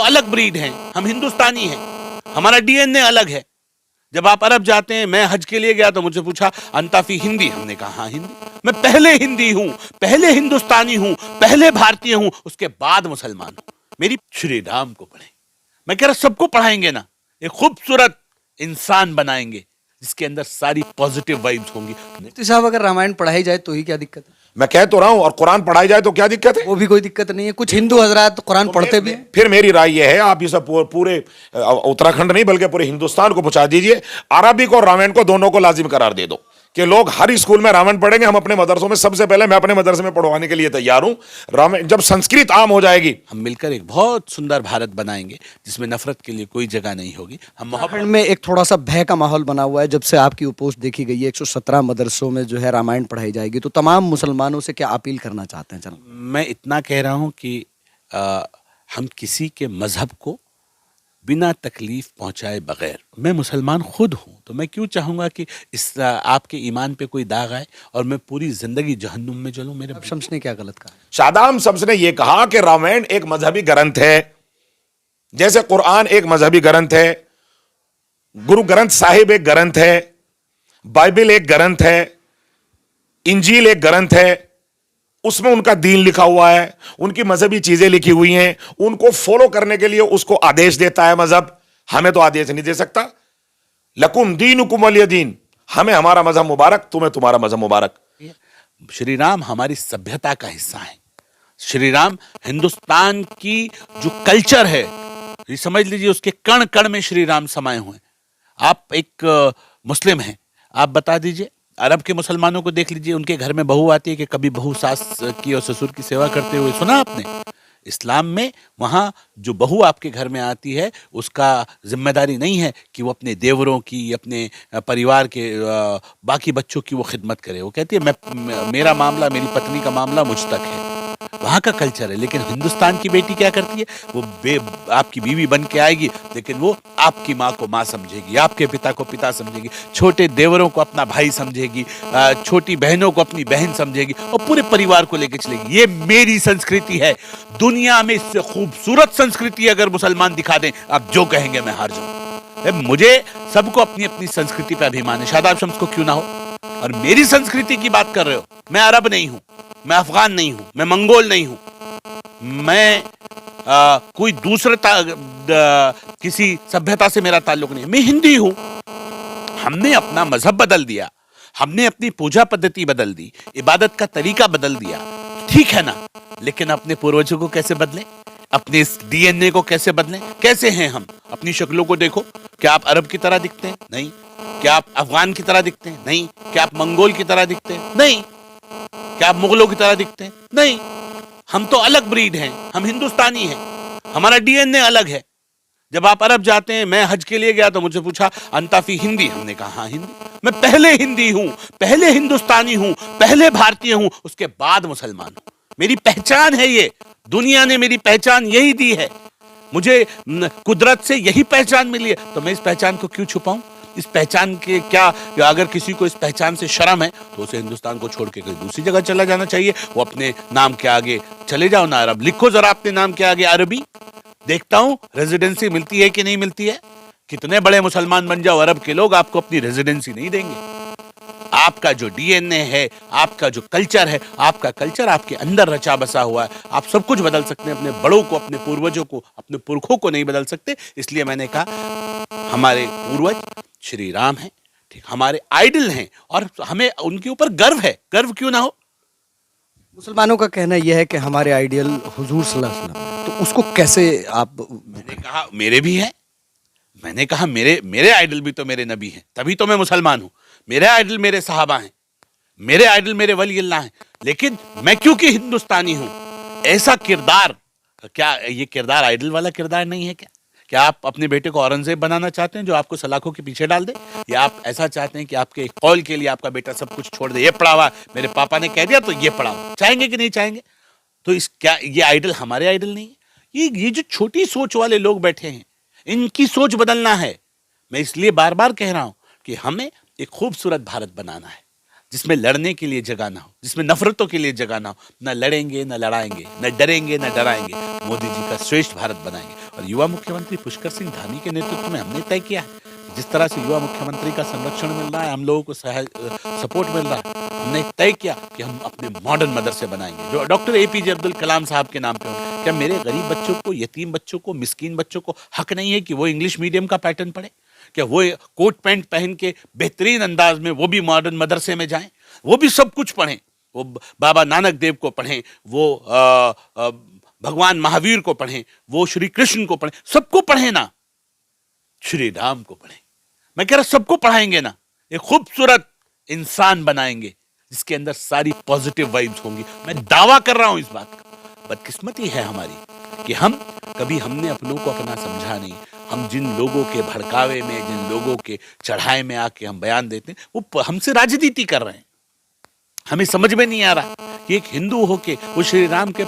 अलग ब्रीड हैं, हम हिंदुस्तानी हैं, हमारा डीएनए अलग है। जब आप अरब जाते हैं, मैं हज के लिए गया तो मुझे पूछा अंताफी हिंदी, हमने कहा हाँ हिंदी। मैं पहले हिंदी हूं, पहले हिंदुस्तानी हूं, पहले भारतीय हूं, उसके बाद मुसलमान हूं। मेरी श्री राम को पढ़ें। मैं कह रहा सबको पढ़ाएंगे ना, एक खूबसूरत इंसान बनाएंगे जिसके अंदर सारी पॉजिटिव वाइब्स होंगी। मुफ्ती साहब, अगर रामायण पढ़ाई जाए तो ही क्या दिक्कत है? मैं कह तो रहा हूं, और कुरान पढ़ाई जाए तो क्या दिक्कत है? वो भी कोई दिक्कत नहीं है। कुछ हिंदू हजरात कुरान पढ़ते भी हैं। फिर मेरी राय यह है, आप इसे पूरे उत्तराखंड नहीं बल्कि पूरे हिंदुस्तान को पहुंचा दीजिए, अरबिक और रामायण को दोनों को लाजिम करार दे दो कि लोग हर स्कूल में रामायण पढ़ेंगे। हम अपने मदरसों में, सबसे पहले मैं अपने मदरसे में पढ़वाने के लिए तैयार हूं रामायण। जब संस्कृत आम हो जाएगी, हम मिलकर एक बहुत सुंदर भारत बनाएंगे जिसमें नफरत के लिए कोई जगह नहीं होगी। हम उत्तराखंड में एक थोड़ा सा भय का माहौल बना हुआ है। जब से आपकी वो पोस्ट देखी गई है, 117 मदरसों में जो है रामायण पढ़ाई जाएगी, तो तमाम मुसलमानों से क्या अपील करना चाहते हैं? चलो, मैं इतना कह रहा हूं कि हम किसी के मजहब को बिना तकलीफ पहुंचाए बगैर, मैं मुसलमान खुद हूं तो मैं क्यों चाहूंगा कि इस आपके ईमान पे कोई दाग आए और मैं पूरी जिंदगी जहन्नुम में जलूं। मेरे शम्स ने क्या गलत कहा? शादाम शम्स ने यह कहा कि रामायण एक मजहबी ग्रंथ है, जैसे कुरान एक मजहबी ग्रंथ है, गुरु ग्रंथ साहिब एक ग्रंथ है, बाइबल एक ग्रंथ है, इंजील एक ग्रंथ है, उसमें उनका दीन लिखा हुआ है, उनकी मजहबी चीजें लिखी हुई हैं, उनको फॉलो करने के लिए उसको आदेश देता है मजहब। हमें तो आदेश नहीं दे सकता। लकुम दीनुकुम वलिय दीन, हमें हमारा मजहब मुबारक, तुम्हें तुम्हारा मजहब मुबारक। श्री राम हमारी सभ्यता का हिस्सा है। श्री राम हिंदुस्तान की जो कल्चर है, ये समझ लीजिए उसके कण कण में श्री राम समाये हुए हैं। आप एक मुस्लिम हैं, आप बता दीजिए, अरब के मुसलमानों को देख लीजिए, उनके घर में बहू आती है कि कभी बहू सास की और ससुर की सेवा करते हुए सुना आपने? इस्लाम में वहां जो बहू आपके घर में आती है उसका जिम्मेदारी नहीं है कि वो अपने देवरों की, अपने परिवार के बाकी बच्चों की वो खिदमत करे। वो कहती है मेरा मामला, मेरी पत्नी का मामला मुझ तक है। वहां का कल्चर है। लेकिन हिंदुस्तान की बेटी क्या करती है? वो आपकी बीवी बन के आएगी, लेकिन वो आपकी माँ को माँ समझेगी, आपके पिता को पिता समझेगी, छोटे देवरों को अपना भाई समझेगी, छोटी बहनों को अपनी बहन समझेगी और पूरे परिवार को लेकर चलेगी। ये मेरी संस्कृति है। दुनिया में इससे खूबसूरत संस्कृति अगर मुसलमान दिखा दें, आप जो कहेंगे मैं हार जाऊं। मुझे सबको अपनी अपनी संस्कृति पर अभिमान है, शादाब शम्स को क्यों ना हो। और मेरी संस्कृति की बात कर रहे हो, मैं अरब नहीं हूं, मैं अफगान नहीं हूं, मैं मंगोल नहीं हूं, मैं कोई दूसरे किसी सभ्यता से मेरा ताल्लुक नहीं है, मैं हिंदी हूं। हमने अपना मजहब बदल दिया, हमने अपनी पूजा पद्धति बदल दी, इबादत का तरीका बदल दिया, ठीक है ना। लेकिन अपने पूर्वजों को कैसे बदलें? अपने इस डीएनए को कैसे बदलें? कैसे हैं हम? अपनी शक्लों को देखो, क्या आप अरब की तरह दिखते हैं? नहीं। क्या आप अफगान की तरह दिखते हैं? नहीं। क्या आप मंगोल की तरह दिखते हैं? नहीं। क्या आप मुगलों की तरह दिखते हैं? नहीं। हम तो अलग ब्रीड हैं, हम हिंदुस्तानी हैं, हमारा डीएनए अलग है। जब आप अरब जाते हैं, मैं हज के लिए गया तो मुझे पूछा अंताफी हिंदी, हमने कहा हाँ हिंदी। मैं पहले हिंदी हूं, पहले हिंदुस्तानी हूं, पहले भारतीय हूं, उसके बाद मुसलमान हूं। मेरी पहचान है ये, दुनिया ने मेरी पहचान यही दी है, मुझे कुदरत से यही पहचान मिली है, तो मैं इस पहचान को क्यों छुपाऊं? इस पहचान के क्या, अगर किसी को इस पहचान से शर्म है तो उसे हिंदुस्तान को छोड़ के कहीं दूसरी जगह चला जाना चाहिए। वो अपने नाम के आगे चले जाओ ना अरब, लिखो जरा अपने नाम के आगे अरबी, देखता हूं रेजिडेंसी मिलती है कि नहीं मिलती है। कितने बड़े मुसलमान बन जाओ, अरब के लोग आपको अपनी रेजिडेंसी नहीं देंगे। आपका जो डीएनए है, आपका जो कल्चर है, आपका कल्चर आपके अंदर रचा बसा हुआ है। आप सब कुछ बदल सकते हैं, अपने बड़ों को, अपने पूर्वजों को, अपने पुरखों को नहीं बदल सकते। इसलिए मैंने कहा हमारे पूर्वज श्री राम हैं, ठीक, हमारे आइडल हैं और हमें उनके ऊपर गर्व है। गर्व क्यों ना हो? मुसलमानों का कहना यह है कि हमारे आइडियल हुजूर सल्लल्लाहु अलैहि वसल्लम, तो उसको कैसे आप? मैंने कहा मेरे भी हैं, मैंने कहा मेरे आइडल भी तो मेरे नबी हैं, तभी तो मैं मुसलमान हूं। मेरे आइडल मेरे सहाबा हैं, मेरे आइडल मेरे वली अल्लाह हैं। लेकिन मैं क्योंकि हिंदुस्तानी हूं, ऐसा किरदार, क्या ये किरदार आइडल वाला किरदार नहीं है? क्या आप अपने बेटे को औरंगजेब बनाना चाहते हैं जो आपको सलाखों के पीछे डाल दे? या आप ऐसा चाहते हैं कि आपके एक कौल के लिए आपका बेटा सब कुछ छोड़ दे? ये पढ़ा हुआ, मेरे पापा ने कह दिया तो ये पढ़ा हुआ, चाहेंगे कि नहीं चाहेंगे? तो क्या ये आइडल हमारे आइडल नहीं है? ये जो छोटी सोच वाले लोग बैठे हैं, इनकी सोच बदलना है। मैं इसलिए बार बार कह रहा हूं कि हमें एक खूबसूरत भारत बनाना है जिसमें लड़ने के लिए जगह ना हो, जिसमें नफरतों के लिए जगह ना हो। न लड़ेंगे, न लड़ाएंगे, न डरेंगे, न डराएंगे। मोदी जी का श्रेष्ठ भारत बनाएंगे। और युवा मुख्यमंत्री पुष्कर सिंह धामी के नेतृत्व में हमने तय किया है जिस तरह से युवा मुख्यमंत्री का संरक्षण मिल रहा है, हम लोगों को सपोर्ट मिल रहा है, हमने तय किया कि हम अपने मॉडर्न मदरसे बनाएंगे जो डॉक्टर एपीजे अब्दुल कलाम साहब के नाम पे होंगे। क्या मेरे गरीब बच्चों को, यतीम बच्चों को, मिस्कीन बच्चों को हक नहीं है कि वो इंग्लिश मीडियम का पैटर्न पढ़े? क्या वो कोट पैंट पहन के बेहतरीन अंदाज में वो भी मॉडर्न मदरसे में जाएं, वो भी सब कुछ पढ़ें, वो बाबा नानक देव को पढ़ें, वो भगवान महावीर को पढ़ें, वो श्री कृष्ण को पढ़ें, सबको पढ़ें ना, श्री राम को पढ़ें। मैं कह रहा सबको पढ़ाएंगे ना, एक खूबसूरत इंसान बनाएंगे जिसके अंदर सारी पॉजिटिव वाइब्स होंगी। मैं दावा कर रहा हूं इस बात का। बदकिस्मती है हमारी कि हमने अपनों को अपना समझा नहीं। हम जिन लोगों के भड़कावे में, जिन लोगों के चढ़ाए में आके हम बयान देते हैं, वो हमसे राजनीति कर रहे हैं। हमें समझ में नहीं आ रहा कि एक हिंदू होके वो श्री राम के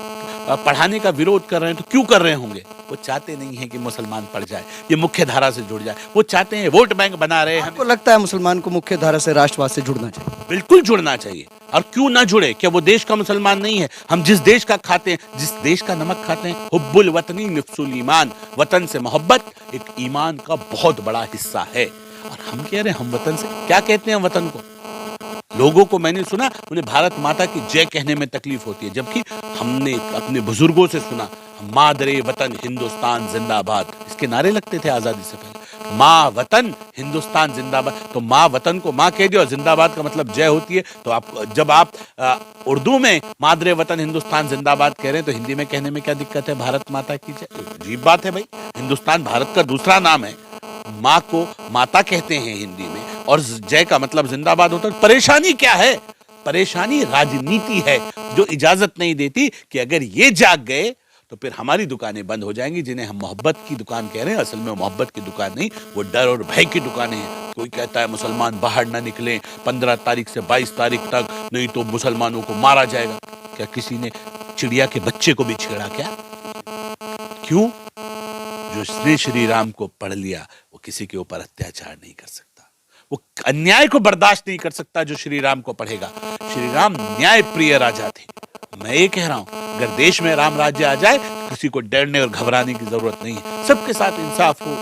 पढ़ाने का विरोध कर रहे हैं तो क्यों कर रहे होंगे? वो चाहते नहीं है कि मुसलमान पढ़ जाए, ये मुख्य धारा से जुड़ जाए। वो चाहते हैं, वोट बैंक बना रहे हैं। आपको लगता है मुसलमान को मुख्य धारा से, राष्ट्रवाद से जुड़ना चाहिए? बिल्कुल जुड़ना चाहिए। और क्यों ना जुड़े? क्या वो देश का मुसलमान नहीं है? हम जिस देश का खाते हैं, जिस देश का नमक खाते हैं, हुब्बुल वतनी निफ्सुल ईमान, वतन से मोहब्बत एक ईमान का बहुत बड़ा हिस्सा है। और हम कह रहे हैं हम वतन से क्या कहते हैं? वतन को लोगों को मैंने सुना उन्हें भारत माता की जय कहने में तकलीफ होती है, जबकि हमने अपने बुजुर्गों से सुना मादरे वतन हिंदुस्तान जिंदाबाद, इसके नारे लगते थे आजादी से पहले। माँ वतन हिंदुस्तान जिंदाबाद। तो माँ वतन को माँ कह दियो, जिंदाबाद का मतलब जय होती है। तो आप जब आप उर्दू में मादरे वतन हिंदुस्तान जिंदाबाद कह रहे हैं तो हिंदी में कहने में क्या दिक्कत है? भारत माता की जय। अजीब बात है भाई, हिंदुस्तान भारत का दूसरा नाम है। माँ को माता कहते हैं हिंदी में, और जय का मतलब जिंदाबाद होता है। परेशानी क्या है? परेशानी राजनीति है जो इजाजत नहीं देती कि अगर ये जाग गए तो फिर हमारी दुकानें बंद हो जाएंगी, जिन्हें हम मोहब्बत की दुकान कह रहे हैं। असल में मोहब्बत की दुकान नहीं, वो डर और भय की दुकानें हैं। कोई कहता है मुसलमान बाहर ना निकलें 15 तारीख से 22 तारीख तक, नहीं तो मुसलमानों को मारा जाएगा। क्या किसी ने चिड़िया के बच्चे को भी छेड़ा क्या? क्यों? जिसने श्री राम को पढ़ लिया वो किसी के ऊपर अत्याचार नहीं कर सकता, वो अन्याय को बर्दाश्त नहीं कर सकता जो श्री राम को पढ़ेगा। श्री राम न्याय प्रिय राजा थे। मैं ये कह रहा हूं, अगर देश में राम राज्य आ जाए तो किसी को डरने और घबराने की जरूरत नहीं है। सबके साथ इंसाफ हो,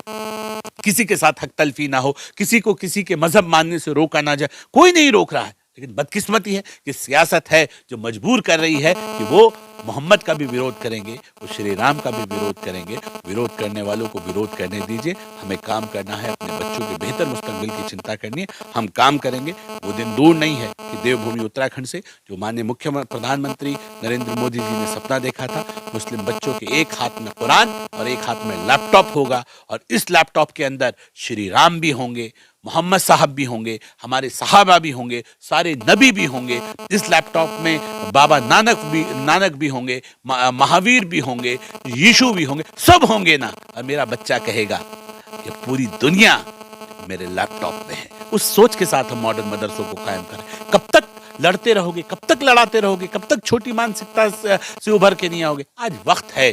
किसी के साथ हक तलफी ना हो, किसी को किसी के मजहब मानने से रोका ना जाए। कोई नहीं रोक रहा है, लेकिन बदकिस्मती है कि सियासत है जो मजबूर कर रही है कि वो मोहम्मद का भी विरोध करेंगे, वो श्री राम का भी विरोध करेंगे। विरोध करने वालों को विरोध करने दीजिए। हमें काम करना है, अपने बच्चों के बेहतर मुस्तकबिल की चिंता करनी है। हम काम करेंगे। वो दिन दूर नहीं है कि देवभूमि उत्तराखंड से जो माननीय प्रधानमंत्री नरेंद्र मोदी जी ने सपना देखा था, मुस्लिम बच्चों के एक हाथ में कुरान और एक हाथ में लैपटॉप होगा, और इस लैपटॉप के अंदर श्री राम भी होंगे, मोहम्मद साहब भी होंगे, हमारे सहाबा भी होंगे, सारे नबी भी होंगे। इस लैपटॉप में बाबा नानक भी होंगे, महावीर भी होंगे, यीशु भी होंगे, सब होंगे ना। और मेरा बच्चा कहेगा कि पूरी दुनिया मेरे लैपटॉप में है। उस सोच के साथ हम मॉडर्न मदरसों को कायम करें। कब तक लड़ते रहोगे? कब तक लड़ाते रहोगे? कब तक छोटी मानसिकता से उभर के नहीं आओगे? आज वक्त है,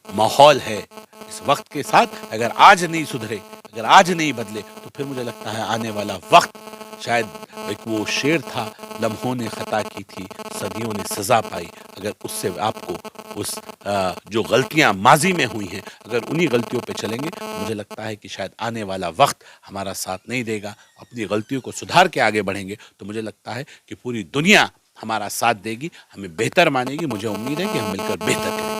माहौल है। इस वक्त के साथ अगर आज नहीं सुधरे, अगर आज नहीं बदले, तो फिर मुझे लगता है आने वाला वक्त शायद एक वो शेर था, लम्हों ने खता की थी, सदियों ने सजा पाई। अगर उससे आपको उस जो गलतियां माजी में हुई हैं, अगर उन्हीं गलतियों पे चलेंगे, मुझे लगता है कि शायद आने वाला वक्त हमारा साथ नहीं देगा। अपनी गलतियों को सुधार के आगे बढ़ेंगे तो मुझे लगता है कि पूरी दुनिया हमारा साथ देगी, हमें बेहतर मानेगी। मुझे उम्मीद है कि हम मिलकर बेहतर करेंगे।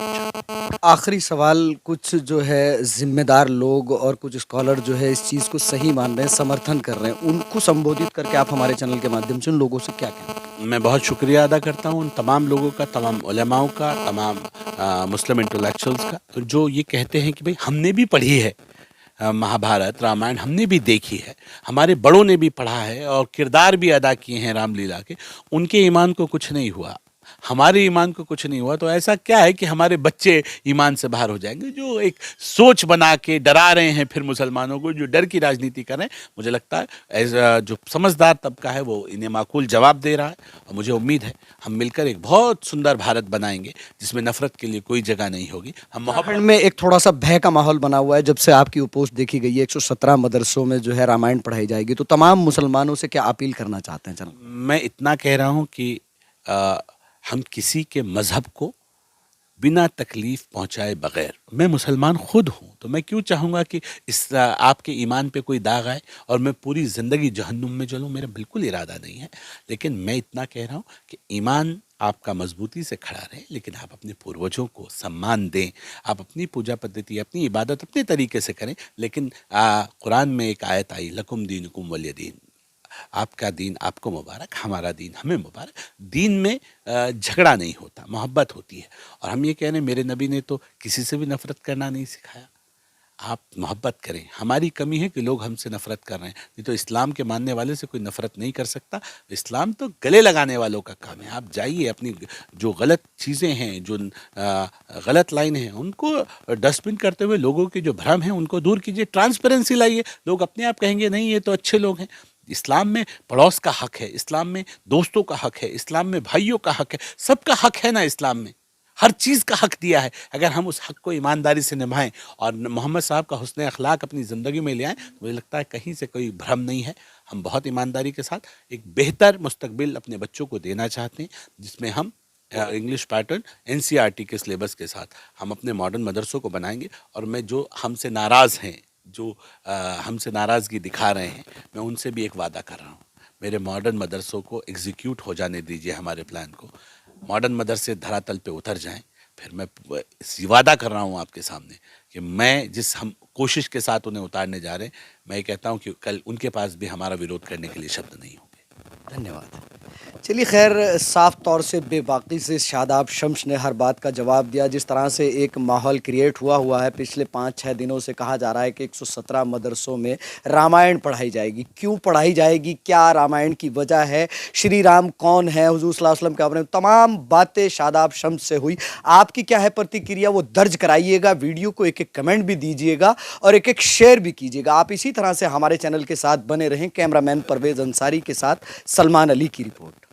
आखिरी सवाल, कुछ जो है जिम्मेदार लोग और कुछ स्कॉलर जो है इस चीज़ को सही मान रहे हैं, समर्थन कर रहे हैं, उनको संबोधित करके आप हमारे चैनल के माध्यम से उन लोगों से क्या कहें? मैं बहुत शुक्रिया अदा करता हूँ उन तमाम लोगों का, तमाम उलेमाओं का, तमाम मुस्लिम इंटेलेक्चुअल्स का, जो ये कहते हैं कि भाई हमने भी पढ़ी है महाभारत रामायण, हमने भी देखी है, हमारे बड़ों ने भी पढ़ा है और किरदार भी अदा किए हैं रामलीला के, उनके ईमान को कुछ नहीं हुआ, हमारे ईमान को कुछ नहीं हुआ। तो ऐसा क्या है कि हमारे बच्चे ईमान से बाहर हो जाएंगे? जो एक सोच बना के डरा रहे हैं फिर मुसलमानों को, जो डर की राजनीति कर रहे हैं, मुझे लगता है जो समझदार तबका है वो इन्हें माकूल जवाब दे रहा है। और मुझे उम्मीद है हम मिलकर एक बहुत सुंदर भारत बनाएंगे जिसमें नफरत के लिए कोई जगह नहीं होगी। हम मोहब्बत में एक थोड़ा सा भय का माहौल बना हुआ है। जब से आपकी पोस्ट देखी गई है 117 मदरसों में जो है रामायण पढ़ाई जाएगी, तो तमाम मुसलमानों से क्या अपील करना चाहते हैं? चलो, मैं इतना कह रहा हूँ कि हम किसी के मजहब को बिना तकलीफ पहुंचाए बगैर। मैं मुसलमान खुद हूं, तो मैं क्यों चाहूंगा कि इस आपके ईमान पे कोई दाग आए और मैं पूरी ज़िंदगी जहन्नुम में जलूं। मेरा बिल्कुल इरादा नहीं है, लेकिन मैं इतना कह रहा हूं कि ईमान आपका मजबूती से खड़ा रहे, लेकिन आप अपने पूर्वजों को सम्मान दें। आप अपनी पूजा पद्धति, अपनी इबादत अपने तरीके से करें, लेकिन कुरान में एक आयत आई, लकुम दीनुकुम वलिय दीन, आपका दीन आपको मुबारक, हमारा दीन हमें मुबारक। दीन में झगड़ा नहीं होता, मोहब्बत होती है। और हम ये कह रहे हैं, मेरे नबी ने तो किसी से भी नफरत करना नहीं सिखाया। आप मोहब्बत करें। हमारी कमी है कि लोग हमसे नफरत कर रहे हैं, नहीं तो इस्लाम के मानने वाले से कोई नफरत नहीं कर सकता। इस्लाम तो गले लगाने वालों का काम है। आप जाइए, अपनी जो गलत चीज़ें हैं, जो गलत लाइन हैं, उनको डस्टबिन करते हुए लोगों के जो भ्रम हैं उनको दूर कीजिए, ट्रांसपेरेंसी लाइए। लोग अपने आप कहेंगे नहीं ये तो अच्छे लोग हैं। इस्लाम में पड़ोस का हक है, इस्लाम में दोस्तों का हक है, इस्लाम में भाइयों का हक है, सबका हक है ना। इस्लाम में हर चीज़ का हक दिया है। अगर हम उस हक को ईमानदारी से निभाएं और मोहम्मद साहब का हुस्न अखलाक अपनी ज़िंदगी में ले आएँ, तो मुझे लगता है कहीं से कोई भ्रम नहीं है। हम बहुत ईमानदारी के साथ एक बेहतर मुस्तकबिल अपने बच्चों को देना चाहते हैं, जिसमें हम इंग्लिश पैटर्न एनसीईआरटी के सिलेबस के साथ हम अपने मॉडर्न मदरसों को बनाएंगे। और मैं जो हमसे नाराज़ हैं, जो हमसे नाराज़गी दिखा रहे हैं, मैं उनसे भी एक वादा कर रहा हूँ, मेरे मॉडर्न मदरसों को एग्जीक्यूट हो जाने दीजिए। हमारे प्लान को मॉडर्न मदरसे धरातल पे उतर जाएं। फिर मैं वादा कर रहा हूँ आपके सामने कि मैं जिस हम कोशिश के साथ उन्हें उतारने जा रहे हैं, मैं ये कहता हूँ कि कल उनके पास भी हमारा विरोध करने के लिए शब्द नहीं होंगे। धन्यवाद। चलिए खैर, साफ तौर से बेबाकी से शादाब शम्स ने हर बात का जवाब दिया। जिस तरह से एक माहौल क्रिएट हुआ है पिछले 5-6 दिनों से, कहा जा रहा है कि 117 मदरसों में रामायण पढ़ाई जाएगी। क्यों पढ़ाई जाएगी, क्या रामायण की वजह है, श्री राम कौन है, हुजूर सल्लल्लाहु अलैहि वसल्लम के बारे में तमाम बातें शादाब शम्स से हुई। आपकी क्या है प्रतिक्रिया, वो दर्ज कराइएगा, वीडियो को एक एक कमेंट भी दीजिएगा और एक एक शेयर भी कीजिएगा। आप इसी तरह से हमारे चैनल के साथ बने रहें। कैमरामैन परवेज अंसारी के साथ सलमान अली की रिपोर्ट।